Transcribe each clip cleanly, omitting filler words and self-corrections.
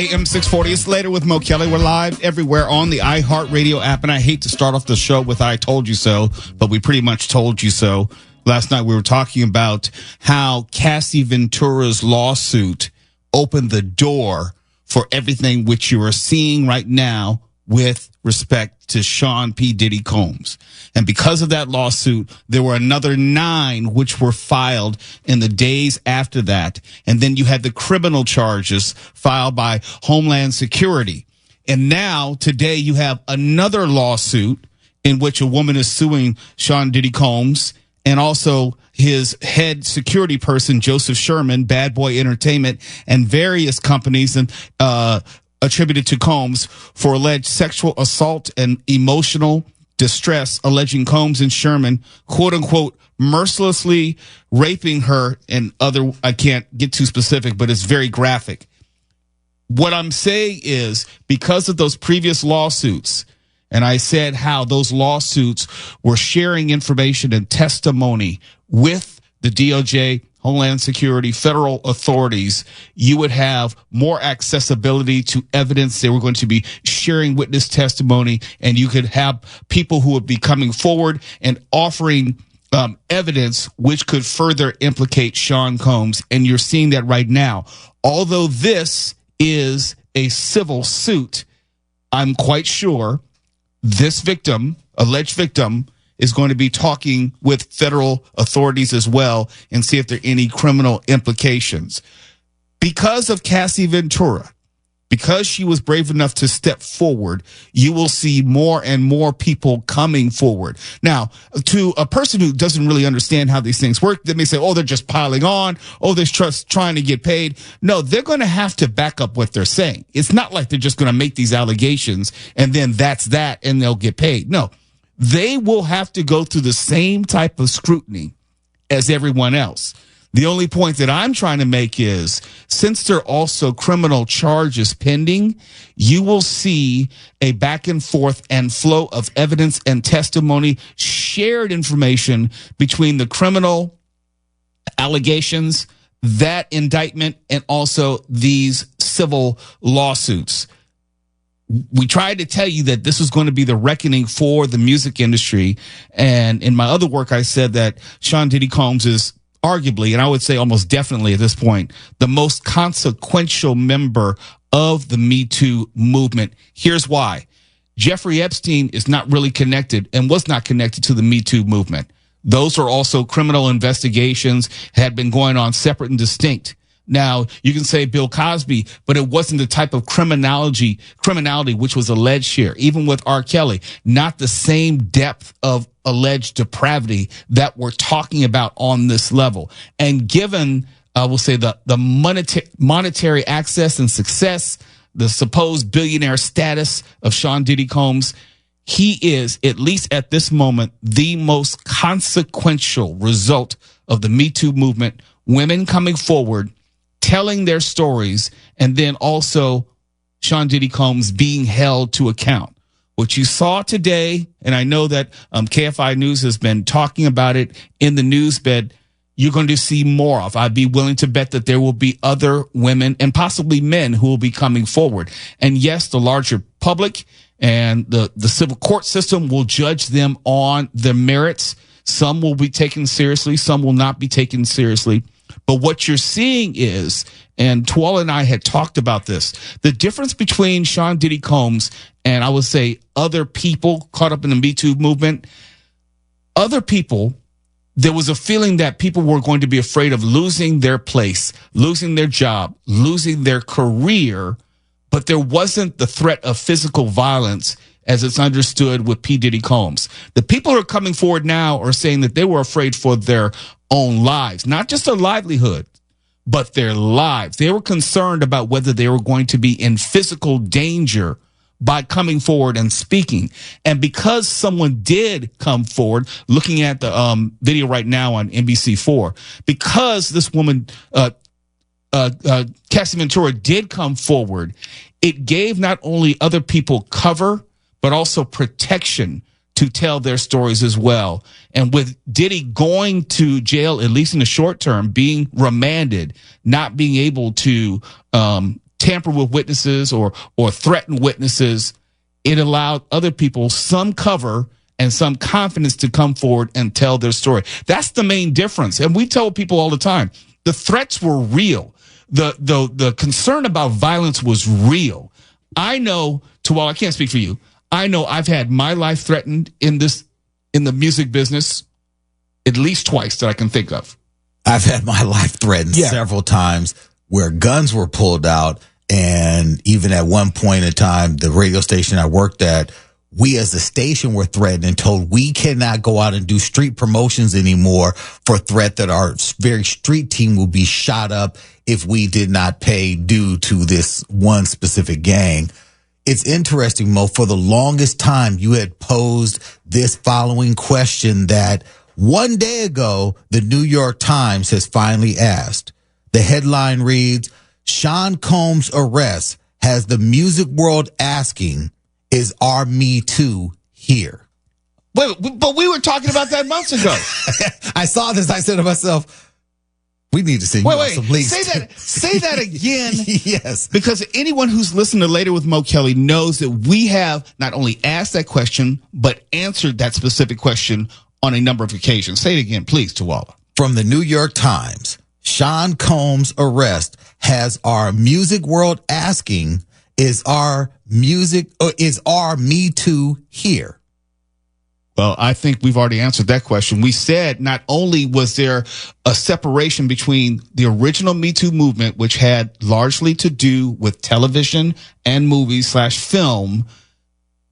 AM 640. It's Later with Mo Kelly. We're live everywhere on the iHeartRadio app. And I hate to start off the show with I told you so, but we pretty much told you so. Last night we were talking about how Cassie Ventura's lawsuit opened the door for everything which you are seeing right now with respect to Sean P. Diddy Combs. And because of that lawsuit, there were another 9 which were filed in the days after that. And then you had the criminal charges filed by Homeland Security. And now, today, you have another lawsuit in which a woman is suing Sean Diddy Combs and also his head security person, Joseph Sherman, Bad Boy Entertainment, and various companies and attributed to Combs for alleged sexual assault and emotional distress, alleging Combs and Sherman, quote unquote, mercilessly raping her and other, I can't get too specific, but it's very graphic. What I'm saying is because of those previous lawsuits, and I said how those lawsuits were sharing information and testimony with the DOJ, Homeland Security, federal authorities, you would have more accessibility to evidence. They were going to be sharing witness testimony, and you could have people who would be coming forward and offering evidence which could further implicate Sean Combs. And you're seeing that right now. Although this is a civil suit, I'm quite sure this victim, alleged victim, is going to be talking with federal authorities as well and see if there are any criminal implications. Because of Cassie Ventura, because she was brave enough to step forward, you will see more and more people coming forward. Now, to a person who doesn't really understand how these things work, they may say, oh, they're just piling on. Oh, they're just trying to get paid. No, they're going to have to back up what they're saying. It's not like they're just going to make these allegations and then that's that and they'll get paid. No. They will have to go through the same type of scrutiny as everyone else. The only point that I'm trying to make is, since there are also criminal charges pending, you will see a back and forth and flow of evidence and testimony, shared information between the criminal allegations, that indictment, and also these civil lawsuits. We tried to tell you that this was going to be the reckoning for the music industry. And in my other work, I said that Sean Diddy Combs is arguably, and I would say almost definitely at this point, the most consequential member of the Me Too movement. Here's why. Jeffrey Epstein is not really connected and was not connected to the Me Too movement. Those are also criminal investigations, had been going on separate and distinct. Now, you can say Bill Cosby, but it wasn't the type of criminality which was alleged here. Even with R. Kelly, not the same depth of alleged depravity that we're talking about on this level. And given, I will say, the monetary access and success, the supposed billionaire status of Sean Diddy Combs, he is, at least at this moment, the most consequential result of the Me Too movement. Women coming forward, telling their stories, and then also Sean Diddy Combs being held to account. What you saw today, and I know that KFI News has been talking about it in the news bed, you're going to see more of. I'd be willing to bet that there will be other women and possibly men who will be coming forward. And yes, the larger public and the civil court system will judge them on their merits. Some will be taken seriously, some will not be taken seriously. But what you're seeing is, and Tuala and I had talked about this, the difference between Sean Diddy Combs and I would say other people caught up in the Me Too movement, other people, there was a feeling that people were going to be afraid of losing their place, losing their job, losing their career, but there wasn't the threat of physical violence as it's understood with P. Diddy Combs. The people who are coming forward now are saying that they were afraid for their own lives, not just their livelihood, but their lives. They were concerned about whether they were going to be in physical danger by coming forward and speaking. And because someone did come forward, looking at the video right now on NBC4, because this woman, Cassie Ventura, did come forward, it gave not only other people cover, but also protection to tell their stories as well. And with Diddy going to jail, at least in the short term, being remanded, not being able to tamper with witnesses or threaten witnesses. It allowed other people some cover and some confidence to come forward and tell their story. That's the main difference. And we tell people all the time, the threats were real. The concern about violence was real. I know, Tawala, I can't speak for you. I know I've had my life threatened in the music business at least twice that I can think of. I've had my life threatened several times where guns were pulled out. And even at one point in time, the radio station I worked at, we as a station were threatened and told we cannot go out and do street promotions anymore for threat that our very street team will be shot up if we did not pay due to this one specific gang. It's interesting, Mo, for the longest time you had posed this following question that one day ago, the New York Times has finally asked. The headline reads, Sean Combs' arrest has the music world asking, is our Me Too here? Wait, but we were talking about that months ago. I saw this. I said to myself, we need to send you some links. Say that again. Yes. Because anyone who's listened to Later with Mo Kelly knows that we have not only asked that question, but answered that specific question on a number of occasions. Say it again, please, Tawala. From the New York Times, Sean Combs' arrest has our music world asking, is our Me Too here? Well, I think we've already answered that question. We said not only was there a separation between the original Me Too movement, which had largely to do with television and movies / film,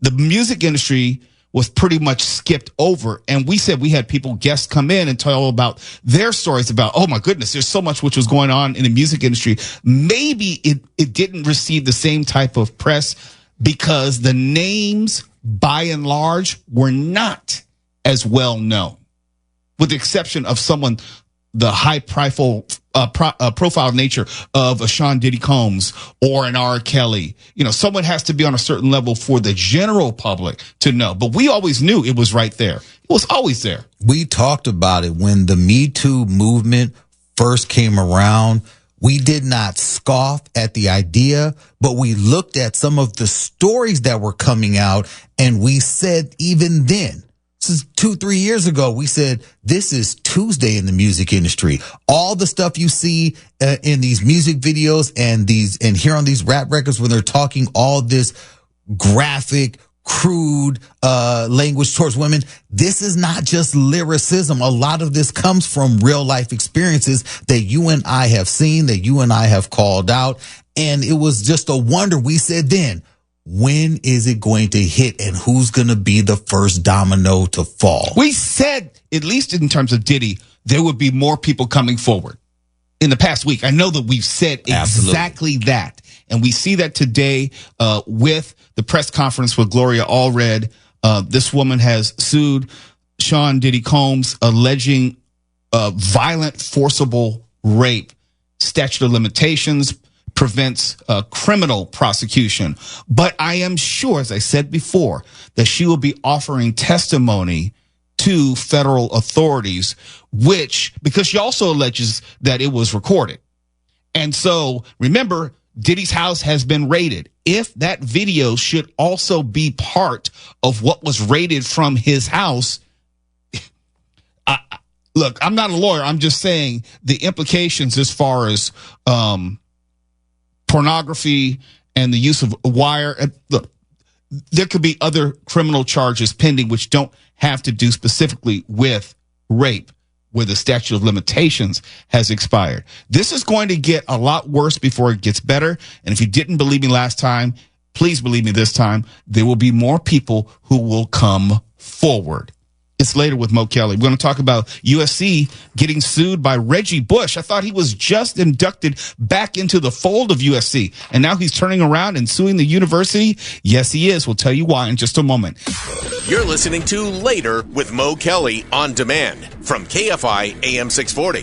the music industry was pretty much skipped over. And we said we had guests come in and tell about their stories about, oh my goodness, there's so much which was going on in the music industry. Maybe it didn't receive the same type of press because the names, by and large, were not as well known, with the exception of someone, the high profile nature of a Sean Diddy Combs or an R. Kelly. You know, someone has to be on a certain level for the general public to know. But we always knew it was right there. It was always there. We talked about it when the Me Too movement first came around. We did not scoff at the idea, but we looked at some of the stories that were coming out, and we said even then, this is 2-3 years ago, we said, this is Tuesday in the music industry. All the stuff you see in these music videos and hear on these rap records when they're talking all this graphic, crude language towards women. This is not just lyricism. A lot of this comes from real life experiences that you and I have seen, that you and I have called out. And it was just a wonder. We said then, when is it going to hit and who's going to be the first domino to fall? We said, at least in terms of Diddy, there would be more people coming forward in the past week. I know that we've said exactly that. And we see that today with the press conference with Gloria Allred. This woman has sued Sean Diddy Combs, alleging violent, forcible rape. Statute of limitations prevents criminal prosecution. But I am sure, as I said before, that she will be offering testimony to federal authorities, because she also alleges that it was recorded. And so, remember, Diddy's house has been raided. If that video should also be part of what was raided from his house, look, I'm not a lawyer. I'm just saying the implications as far as pornography and the use of wire. Look, there could be other criminal charges pending which don't have to do specifically with rape, where the statute of limitations has expired. This is going to get a lot worse before it gets better. And if you didn't believe me last time, please believe me this time. There will be more people who will come forward. It's Later with Mo Kelly. We're going to talk about USC getting sued by Reggie Bush. I thought he was just inducted back into the fold of USC, and now he's turning around and suing the university. Yes, he is. We'll tell you why in just a moment. You're listening to Later with Mo Kelly on demand from KFI AM 640.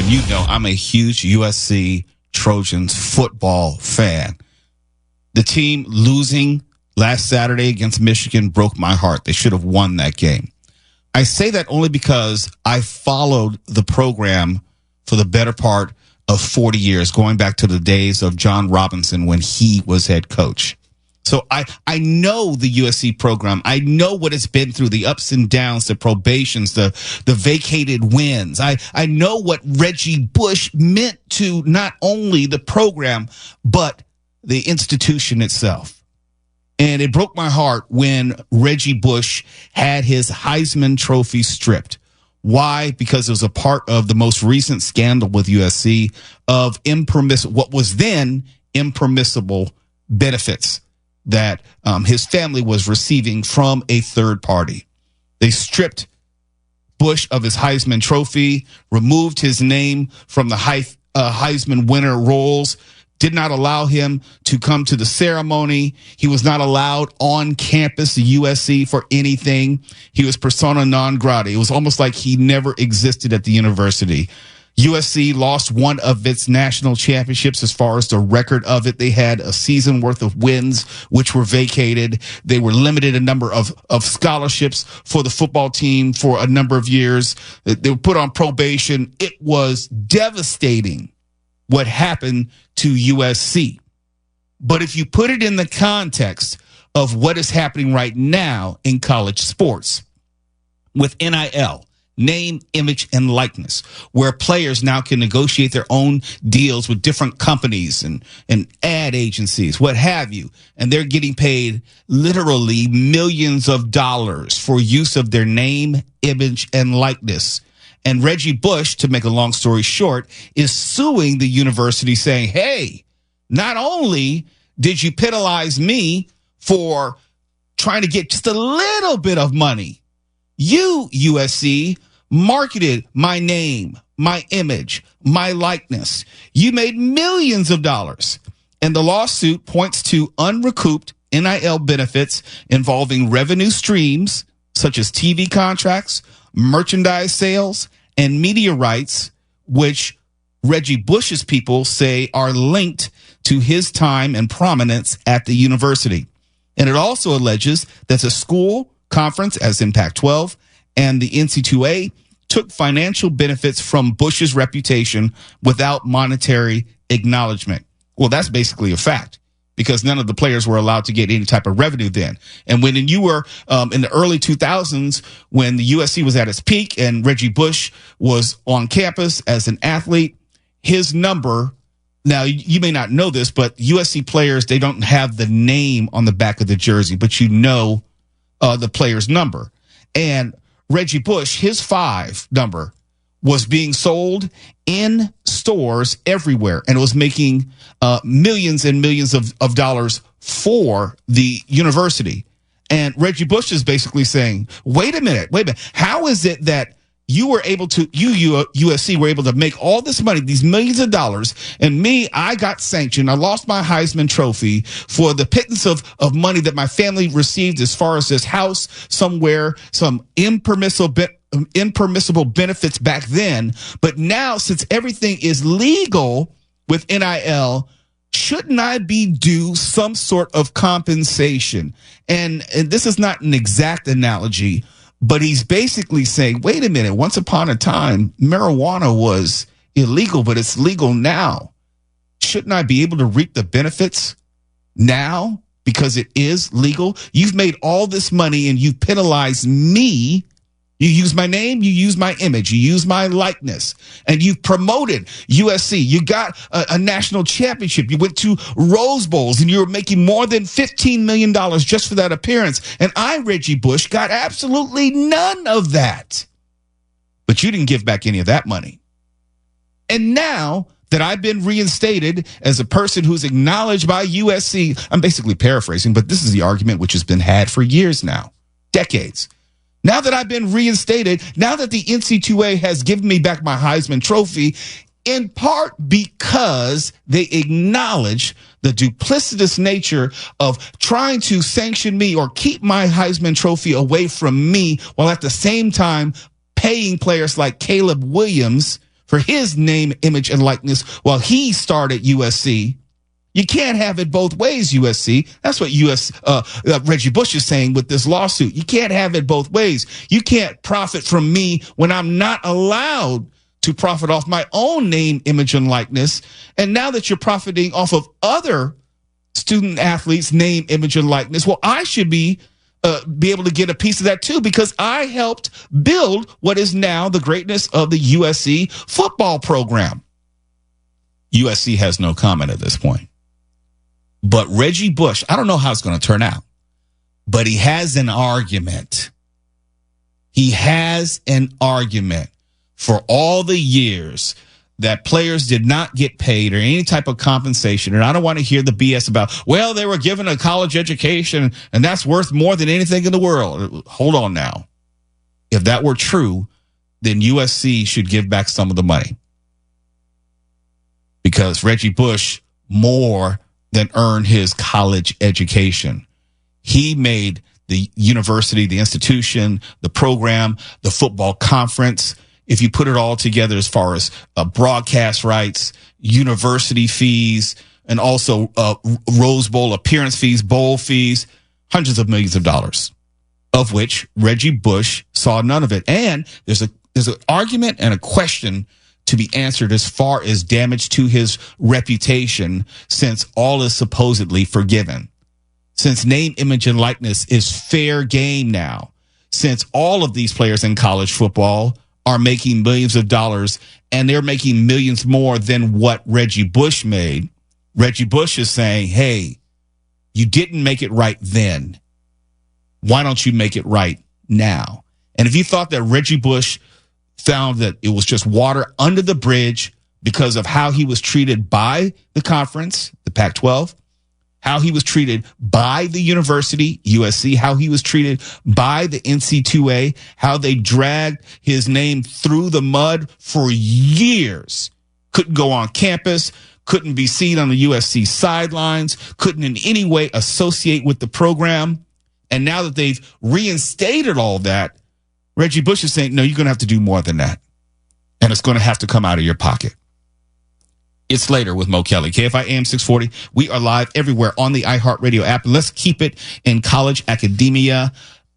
And you know I'm a huge USC Trojans football fan. The team losing last Saturday against Michigan broke my heart. They should have won that game. I say that only because I followed the program for the better part of 40 years, going back to the days of John Robinson when he was head coach. So I know the USC program. I know what it's been through, the ups and downs, the probations, the vacated wins. I know what Reggie Bush meant to not only the program, but the institution itself. And it broke my heart when Reggie Bush had his Heisman Trophy stripped. Why? Because it was a part of the most recent scandal with USC of what was then impermissible benefits that his family was receiving from a third party. They stripped Bush of his Heisman Trophy, removed his name from the Heisman winner rolls, did not allow him to come to the ceremony. He was not allowed on campus at USC for anything. He was persona non grata. It was almost like he never existed at the university. USC lost one of its national championships as far as the record of it. They had a season worth of wins, which were vacated. They were limited a number of scholarships for the football team for a number of years. They were put on probation. It was devastating what happened to USC. But if you put it in the context of what is happening right now in college sports with NIL, name, image, and likeness, where players now can negotiate their own deals with different companies and ad agencies, what have you. And they're getting paid literally millions of dollars for use of their name, image, and likeness. And Reggie Bush, to make a long story short, is suing the university saying, hey, not only did you penalize me for trying to get just a little bit of money, you, USC, marketed my name, my image, my likeness. You made millions of dollars. And the lawsuit points to unrecouped NIL benefits involving revenue streams such as TV contracts, merchandise sales, and media rights, which Reggie Bush's people say are linked to his time and prominence at the university. And it also alleges that the school conference, as in Pac-12, and the NCAA took financial benefits from Bush's reputation without monetary acknowledgement. Well, that's basically a fact because none of the players were allowed to get any type of revenue then. And when you were in the early 2000s, when the USC was at its peak and Reggie Bush was on campus as an athlete, his number, now you may not know this, but USC players, they don't have the name on the back of the jersey, but you know the player's number. And Reggie Bush, his 5 number was being sold in stores everywhere, and it was making millions and millions of dollars for the university. And Reggie Bush is basically saying, wait a minute. How is it that you were able to, USC were able to make all this money, these millions of dollars, and me, I got sanctioned. I lost my Heisman Trophy for the pittance of money that my family received as far as this house somewhere, some impermissible benefits back then. But now, since everything is legal with NIL, shouldn't I be due some sort of compensation? And this is not an exact analogy, but he's basically saying, wait a minute, once upon a time, marijuana was illegal, but it's legal now. Shouldn't I be able to reap the benefits now because it is legal? You've made all this money and you penalized me. You use my name, you use my image, you use my likeness, and you've promoted USC. You got a national championship. You went to Rose Bowls, and you were making more than $15 million just for that appearance. And I, Reggie Bush, got absolutely none of that. But you didn't give back any of that money. And now that I've been reinstated as a person who's acknowledged by USC, I'm basically paraphrasing, but this is the argument which has been had for years now, decades. Now that I've been reinstated, now that the NCAA has given me back my Heisman Trophy, in part because they acknowledge the duplicitous nature of trying to sanction me or keep my Heisman Trophy away from me while at the same time paying players like Caleb Williams for his name, image, and likeness while he started USC. You can't have it both ways, USC. That's what Reggie Bush is saying with this lawsuit. You can't have it both ways. You can't profit from me when I'm not allowed to profit off my own name, image, and likeness. And now that you're profiting off of other student athletes' name, image, and likeness, well, I should be able to get a piece of that too, because I helped build what is now the greatness of the USC football program. USC has no comment at this point. But Reggie Bush, I don't know how it's going to turn out, but he has an argument. He has an argument for all the years that players did not get paid or any type of compensation. And I don't want to hear the BS about, well, they were given a college education and that's worth more than anything in the world. Hold on now. If that were true, then USC should give back some of the money. Because Reggie Bush more than earned his college education. He made the university, the institution, the program, the football conference, if you put it all together as far as broadcast rights, university fees, and also Rose Bowl appearance fees, bowl fees, hundreds of millions of dollars, of which Reggie Bush saw none of it. And there's an argument and a question to be answered as far as damage to his reputation, since all is supposedly forgiven. Since name, image, and likeness is fair game now. Since all of these players in college football are making millions of dollars, and they're making millions more than what Reggie Bush made. Reggie Bush is saying, hey, you didn't make it right then. Why don't you make it right now? And if you thought that Reggie Bush found that it was just water under the bridge because of how he was treated by the conference, the Pac-12, how he was treated by the university, USC, how he was treated by the NCAA, how they dragged his name through the mud for years, couldn't go on campus, couldn't be seen on the USC sidelines, couldn't in any way associate with the program. And now that they've reinstated all that, Reggie Bush is saying, no, you're going to have to do more than that. And it's going to have to come out of your pocket. It's later with Mo Kelly, KFI AM 640. We are live everywhere on the iHeartRadio app. And let's keep it in college academia.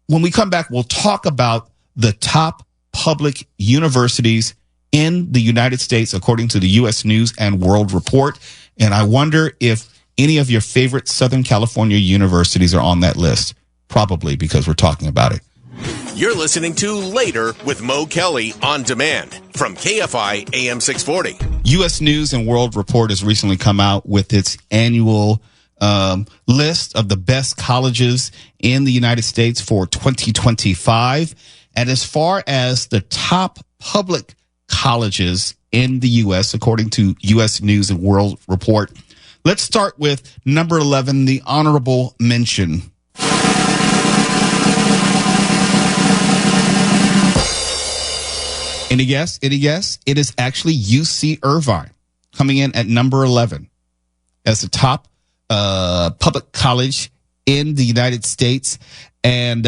When we come back, we'll talk about the top public universities in the United States, according to the U.S. News and World Report. And I wonder if any of your favorite Southern California universities are on that list. Probably, because we're talking about it. You're listening to Later with Mo Kelly on demand from KFI AM 640. U.S. News and World Report has recently come out with its annual list of the best colleges in the United States for 2025. And as far as the top public colleges in the U.S., according to U.S. News and World Report, let's start with number 11, the honorable mention. Any guess? Any guess? It is actually UC Irvine coming in at number 11 as the top public college in the United States. And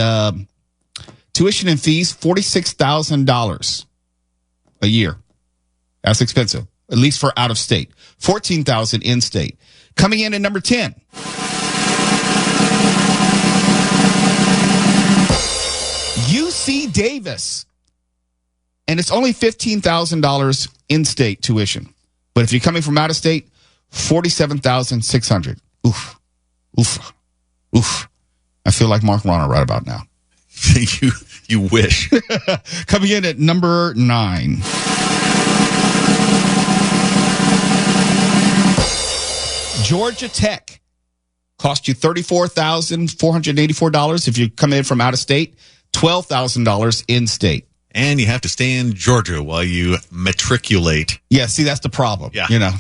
tuition and fees, $46,000 a year. That's expensive, at least for out of state. $14,000 in state. Coming in at number 10. UC Davis. And it's only $15,000 in-state tuition. But if you're coming from out of state, $47,600. Oof. Oof. Oof. I feel like Mark Ronner right about now. You wish. Coming in at number 9. Georgia Tech. Cost you $34,484 if you come in from out of state. $12,000 in-state. And you have to stay in Georgia while you matriculate. Yeah, see, that's the problem. Yeah. You know,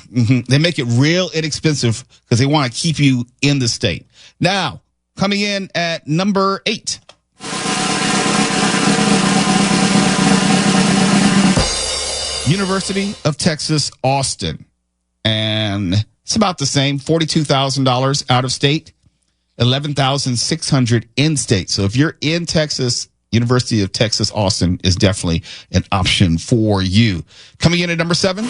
they make it real inexpensive because they want to keep you in the state. Now, coming in at number 8. University of Texas, Austin. And it's about the same, $42,000 out of state, $11,600 in state. So if you're in Texas, University of Texas, Austin is definitely an option for you. Coming in at number 7.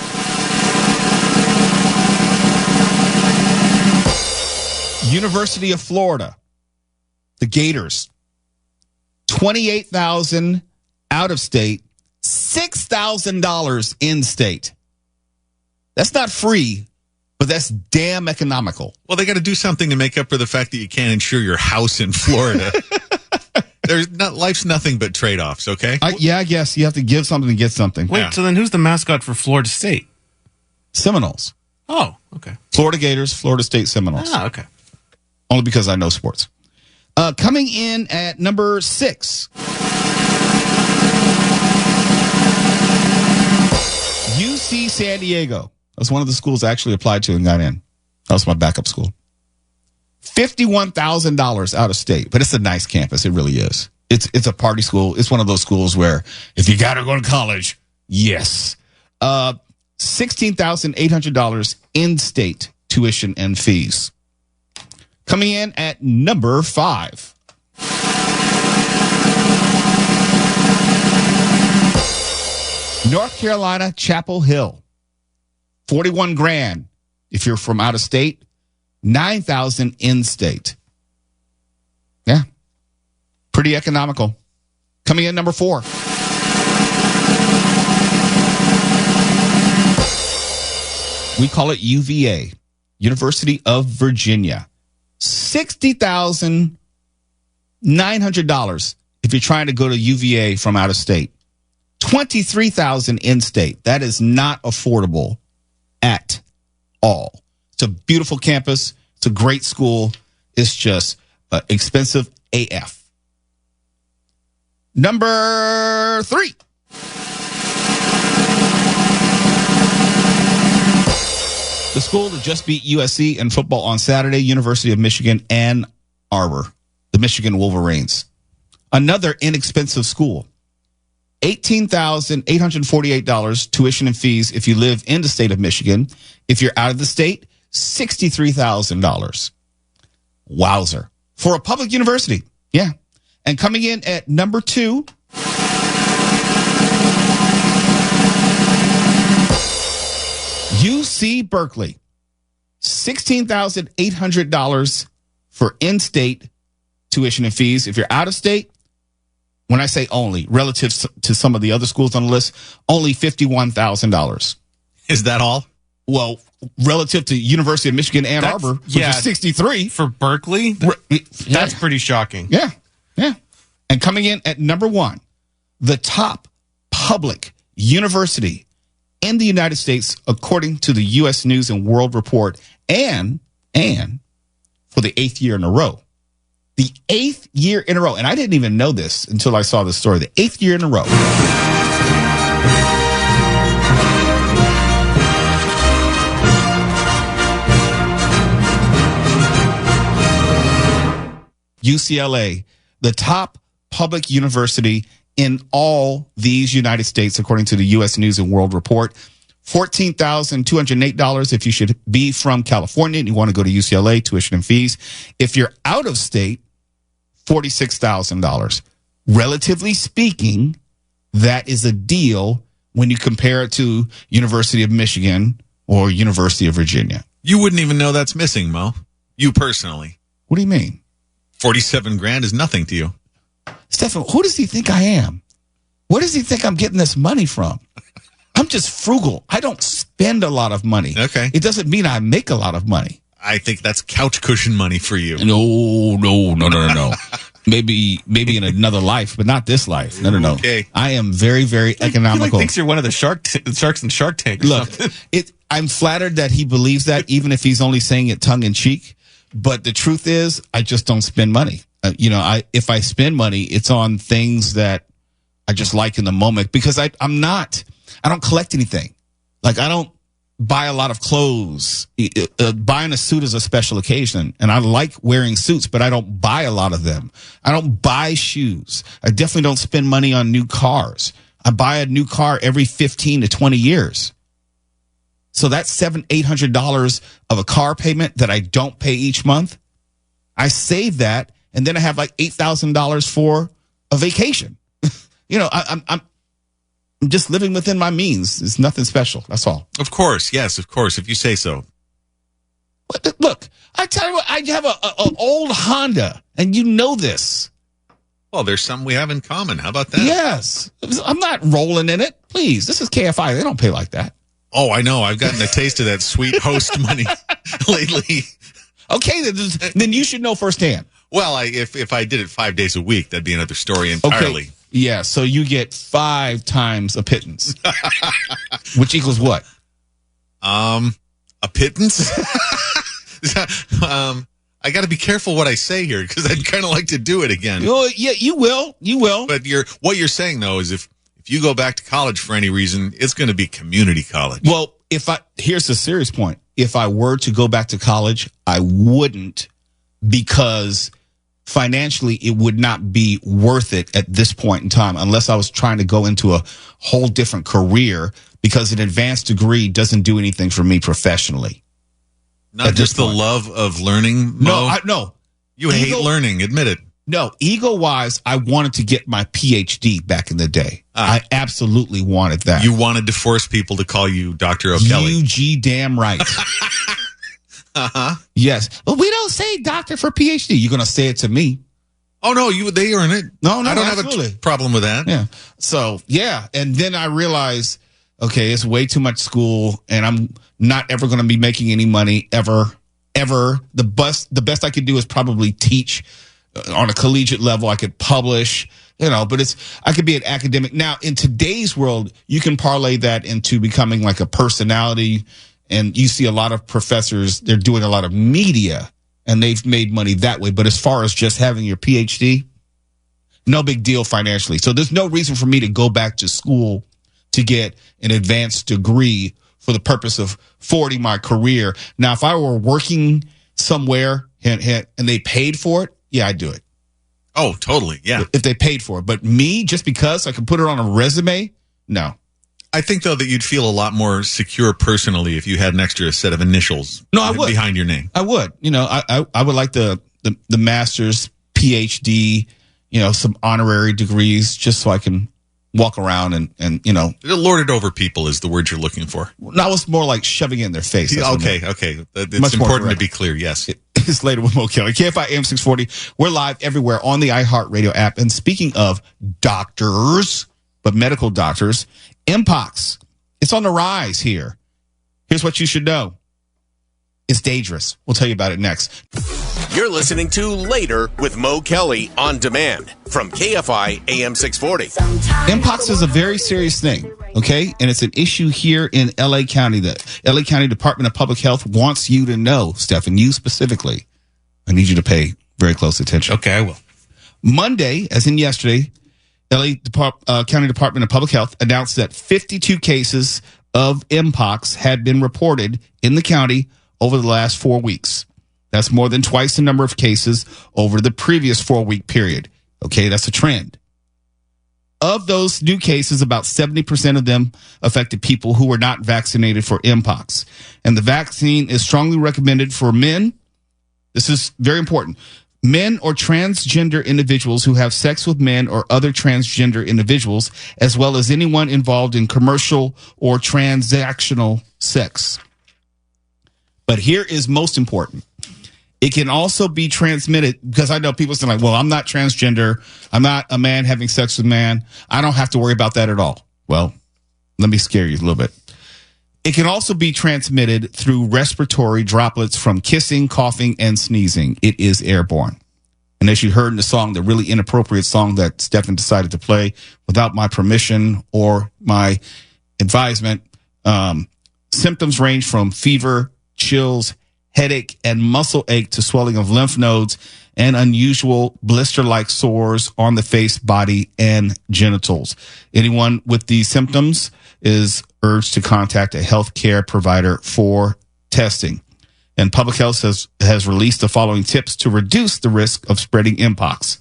University of Florida, the Gators, $28,000 out of state, $6,000 in-state. That's not free, but that's damn economical. Well, they got to do something to make up for the fact that you can't insure your house in Florida. Life's nothing but trade-offs, okay? I guess you have to give something to get something. Wait, so then who's the mascot for Florida State? Seminoles. Oh, okay. Florida Gators, Florida State Seminoles. Ah, okay. Only because I know sports. Coming in at number 6. UC San Diego. That's one of the schools I actually applied to and got in. That was my backup school. $51,000 out of state, but it's a nice campus. It really is. It's a party school. It's one of those schools where if you got to go to college, yes. $16,800 in-state tuition and fees. Coming in at number 5. North Carolina, Chapel Hill. $41,000 if you're from out of state. $9,000 in-state. Yeah. Pretty economical. Coming in number 4. We call it UVA, University of Virginia. $60,900 if you're trying to go to UVA from out of state. $23,000 in-state. That is not affordable at all. It's a beautiful campus. It's a great school. It's just expensive AF. Number 3. The school that just beat USC in football on Saturday, University of Michigan, Ann Arbor, the Michigan Wolverines. Another inexpensive school. $18,848 tuition and fees if you live in the state of Michigan. If you're out of the state, $63,000. Wowzer. For a public university. Yeah. And coming in at number 2. UC Berkeley. $16,800 for in-state tuition and fees. If you're out of state, when I say only, relative to some of the other schools on the list, only $51,000. Is that all? Well, relative to University of Michigan, Ann Arbor, which is 63. For Berkeley? That's pretty shocking. Yeah. Yeah. And coming in at number 1, the top public university in the United States, according to the U.S. News and World Report, and for the 8th year in a row. The 8th year in a row. And I didn't even know this until I saw this story. The 8th year in a row. UCLA, the top public university in all these United States, according to the U.S. News and World Report. $14,208 if you should be from California and you want to go to UCLA, tuition and fees. If you're out of state, $46,000. Relatively speaking, that is a deal when you compare it to University of Michigan or University of Virginia. You wouldn't even know that's missing, Mo. You personally. What do you mean? $47,000 is nothing to you. Stefan, who does he think I am? Where does he think I'm getting this money from? I'm just frugal. I don't spend a lot of money. Okay. It doesn't mean I make a lot of money. I think that's couch cushion money for you. No. Maybe in another life, but not this life. No. Okay. I am very, very economical. He thinks you're one of the sharks in Shark Tank. Look, I'm flattered that he believes that, even if he's only saying it tongue in cheek. But the truth is, I just don't spend money. If I spend money, it's on things that I just like in the moment, because I don't collect anything. Like, I don't buy a lot of clothes. Buying a suit is a special occasion, and I like wearing suits, but I don't buy a lot of them. I don't buy shoes. I definitely don't spend money on new cars. I buy a new car every 15 to 20 years. So that's $700-800 of a car payment that I don't pay each month. I save that, and then I have like $8,000 for a vacation. I'm just living within my means. It's nothing special. That's all. Of course. Yes, of course. If you say so. Look, I tell you what, I have an old Honda, and you know this. Well, there's something we have in common. How about that? Yes. I'm not rolling in it. Please. This is KFI. They don't pay like that. Oh, I know. I've gotten a taste of that sweet host money lately. Okay, then you should know firsthand. Well, if I did it 5 days a week, that'd be another story entirely. Okay. Yeah, so you get 5 times a pittance, which equals what? A pittance? I got to be careful what I say here because I'd kind of like to do it again. Oh, yeah, you will. You will. But what you're saying, though, is if you go back to college for any reason, it's going to be community college. Well, here's the serious point. If I were to go back to college, I wouldn't, because financially it would not be worth it at this point in time unless I was trying to go into a whole different career, because an advanced degree doesn't do anything for me professionally. Not just the love of learning, Mo? No. You hate learning, admit it. No, ego-wise, I wanted to get my PhD back in the day. I absolutely wanted that. You wanted to force people to call you Dr. O'Kelly. You damn right. Uh-huh. Yes. But we don't say doctor for PhD. You're going to say it to me. Oh, no, they earn it. No, I don't absolutely. have a problem with that. Yeah. So, yeah. And then I realized, okay, it's way too much school, and I'm not ever going to be making any money ever. The best I could do is probably teach on a collegiate level. I could publish, but I could be an academic. Now, in today's world, you can parlay that into becoming like a personality. And you see a lot of professors, they're doing a lot of media, and they've made money that way. But as far as just having your PhD, no big deal financially. So there's no reason for me to go back to school to get an advanced degree for the purpose of forwarding my career. Now, if I were working somewhere and they paid for it, yeah, I'd do it. Oh, totally. Yeah. If they paid for it. But me, just because I can put it on a resume, no. I think, though, that you'd feel a lot more secure personally if you had an extra set of initials behind your name. I would. I would like the master's, PhD, some honorary degrees, just so I can walk around and lord it over people is the word you're looking for. Now it's more like shoving it in their face. Okay. It's important to be clear. Yes. It's later with Mo Kelly. KFI AM 640. We're live everywhere on the iHeartRadio app. And speaking of doctors, but medical doctors, Mpox, it's on the rise here. Here's what you should know. It's dangerous. We'll tell you about it next. You're listening to Later with Mo Kelly on demand from KFI AM 640. Mpox is a very serious thing, okay? And it's an issue here in L.A. County. The L.A. County Department of Public Health wants you to know, Stephan, you specifically. I need you to pay very close attention. Okay, I will. Monday, as in yesterday, L.A. County Department of Public Health announced that 52 cases of Mpox had been reported in the county over the last 4 weeks. That's more than twice the number of cases over the previous 4-week period. Okay, that's a trend. Of those new cases, about 70% of them affected people who were not vaccinated for Mpox. And the vaccine is strongly recommended for men. This is very important. Men or transgender individuals who have sex with men or other transgender individuals, as well as anyone involved in commercial or transactional sex. But here is most important. It can also be transmitted, because I know people say like, well, I'm not transgender. I'm not a man having sex with man. I don't have to worry about that at all. Well, let me scare you a little bit. It can also be transmitted through respiratory droplets from kissing, coughing, and sneezing. It is airborne. And as you heard in the song, the really inappropriate song that Stephan decided to play without my permission or my advisement, symptoms range from fever, chills, headache, and muscle ache to swelling of lymph nodes and unusual blister-like sores on the face, body, and genitals. Anyone with these symptoms is urged to contact a healthcare provider for testing. And Public Health has released the following tips to reduce the risk of spreading Mpox.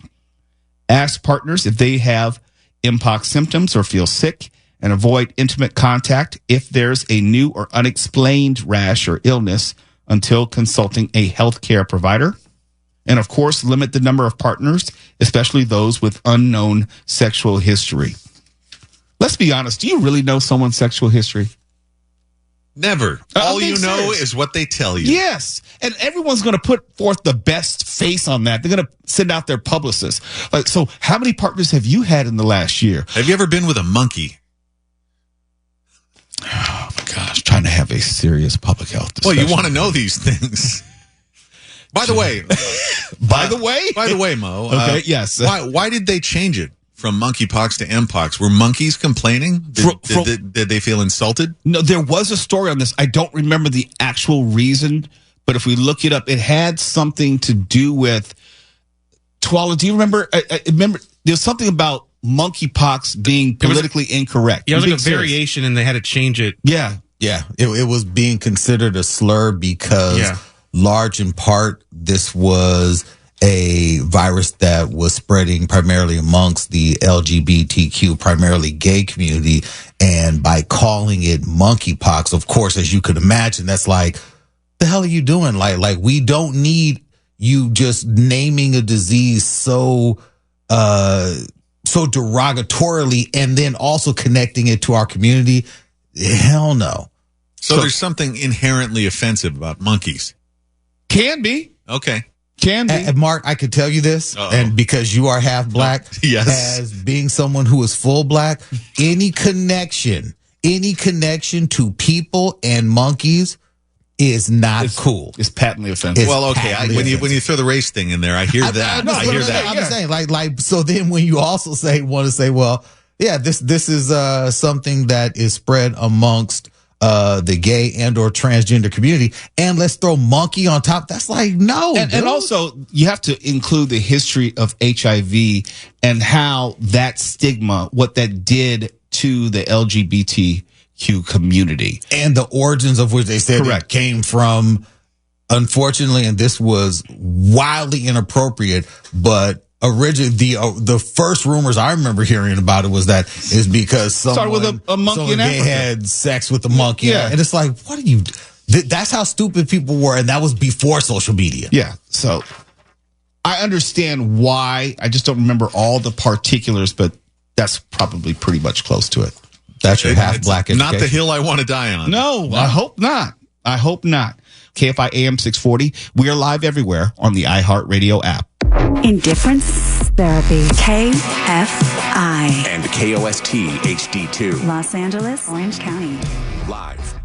Ask partners if they have Mpox symptoms or feel sick, and avoid intimate contact if there's a new or unexplained rash or illness until consulting a healthcare provider. And of course, limit the number of partners, especially those with unknown sexual history. Let's be honest. Do you really know someone's sexual history? Never. All you know is what they tell you. Yes. And everyone's going to put forth the best face on that. They're going to send out their publicists. Like, so how many partners have you had in the last year? Have you ever been with a monkey? Oh, my gosh. Trying to have a serious public health discussion. Well, you want to know these things. By the way. By the way, Mo. Okay, yes. Why did they change it from monkeypox to Mpox? Were monkeys complaining? Did they feel insulted? No, there was a story on this. I don't remember the actual reason, but if we look it up, it had something to do with Twala. Do you remember? I remember there's something about monkeypox being politically incorrect. Yeah, it was like a variation, and they had to change it. Yeah. Yeah, it was being considered a slur because large in part, this was a virus that was spreading primarily amongst the LGBTQ, primarily gay community. And by calling it monkeypox, of course, as you could imagine, that's like, the hell are you doing? Like we don't need you just naming a disease so derogatorily and then also connecting it to our community. Hell no. So there's something inherently offensive about monkeys. Can be. Okay. Can be. And Mark, I could tell you this, and because you are half black, yes, as being someone who is full black, any connection to people and monkeys is not cool. It's patently offensive. Well, okay. When you throw the race thing in there, I hear that. I hear that. I'm saying like so. Then when you also want to say, well, yeah, this is something that is spread amongst the gay and or transgender community, and let's throw monkey on top. That's like, no. And also you have to include the history of HIV and how that stigma, what that did to the LGBTQ community. And the origins of which they said it came from, unfortunately, and this was wildly inappropriate, but originally the first rumors I remember hearing about it was that is because started with a monkey in Africa. Had sex with a monkey. Yeah. And it's like, what are you, that's how stupid people were. And that was before social media. Yeah. So I understand why. I just don't remember all the particulars, but that's probably pretty much close to it. That's your half black education. Not the hill I want to die on. No, I hope not. I hope not. KFI AM 640. We are live everywhere on the iHeartRadio app. Indifference Therapy. KFI. And KOST HD2. Los Angeles, Orange County. Live.